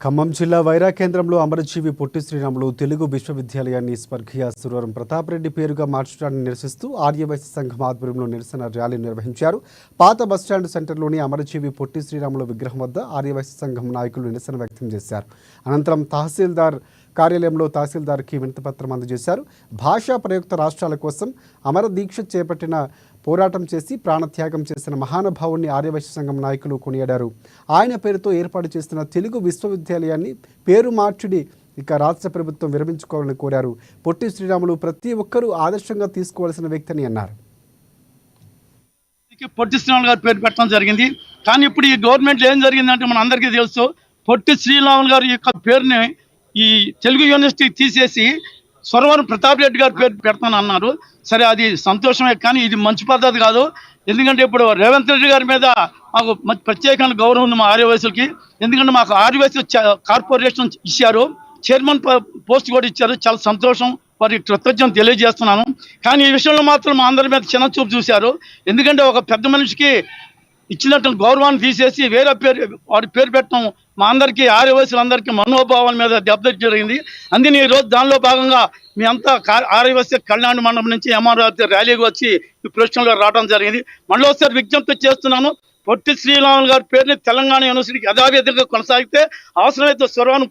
ఖమ్మం జిల్లా వైరా కేంద్రంలో అమరజీవి పొట్టి శ్రీరాములు తెలుగు విశ్వవిద్యాలయాన్ని స్వర్గీయ సురవరం ప్రతాప్ రెడ్డి పేరుగా మార్చడాన్ని నిరసిస్తూ ఆర్యవైశ్య సంఘం ఆధ్వర్యంలో నిరసన ర్యాలీ నిర్వహించారు. పాత బస్టాండ్ సెంటర్లోని అమరజీవి పొట్టి శ్రీరాములు విగ్రహం వద్ద ఆర్యవైశ్య సంఘం నాయకులు నిరసన వ్యక్తం చేశారు. అనంతరం తహసీల్దార్ కార్యాలయంలో తహసీల్దార్కి వినతిపత్రం అందజేశారు. భాషా ప్రయుక్త రాష్ట్రాల కోసం అమర దీక్ష చేపట్టిన పోరాటం చేసి ప్రాణత్యాగం చేసిన మహానుభావుని ఆర్యవైశ్య సంఘం నాయకులు కొనియాడారు. ఆయన పేరుతో ఏర్పాటు చేస్తున్న తెలుగు విశ్వవిద్యాలయాన్ని పేరు మార్చుడి ఇక రాష్ట్ర ప్రభుత్వం విరమించుకోవాలని కోరారు. పొట్టి శ్రీరాములు ప్రతి ఒక్కరూ ఆదర్శంగా తీసుకోవాల్సిన వ్యక్తిని అన్నారు. పొట్టి శ్రీరాములు గారి పేరు పెట్టడం జరిగింది. కానీ ఇప్పుడు ఈ గవర్నమెంట్లో ఏం జరిగిందంటే మన అందరికీ తెలుసు. పొట్టి శ్రీరాములు గారి యొక్క పేరుని ఈ తెలుగు యూనివర్సిటీ తీసేసి సురవరం ప్రతాప్ రెడ్డి గారి పేరు పెడతాను అన్నారు. సరే, అది సంతోషమే, కానీ ఇది మంచి పద్ధతి కాదు. ఎందుకంటే ఇప్పుడు రేవంత్ రెడ్డి గారి మీద మాకు ప్రత్యేకమైన గౌరవం ఉంది మా ఆర్యవైశ్యులకి. ఎందుకంటే మాకు ఆర్యవైశ్య కార్పొరేషన్ ఇచ్చారు, చైర్మన్ పోస్ట్ కూడా ఇచ్చారు. చాలా సంతోషం, వారికి కృతజ్ఞత తెలియజేస్తున్నాను. కానీ ఈ విషయంలో మాత్రం మా అందరి మీద చిన్న చూపు చూశారు. ఎందుకంటే ఒక పెద్ద మనిషికి ఇచ్చినట్టు గౌరవాన్ని తీసేసి వేరే వారి పేరు పెట్టడం మా అందరికీ ఆర్యవైశ్యులందరికీ మనోభావాల మీద దెబ్బతి జరిగింది. అందుకని ఈరోజు దానిలో భాగంగా మీ అంతా ఆర్యవైశ్య కళ్యాణ మండపం నుంచి ఎంఆర్ఆర్ ర్యాలీకి వచ్చి ఈ ప్రశ్నలో రావడం జరిగింది. మళ్ళీ ఒకసారి విజ్ఞప్తి చేస్తున్నాను, పొట్టి శ్రీరాములు గారి పేరుని తెలంగాణ యూనివర్సిటీకి యథావిధిగా కొనసాగితే అవసరమైతే సురవరం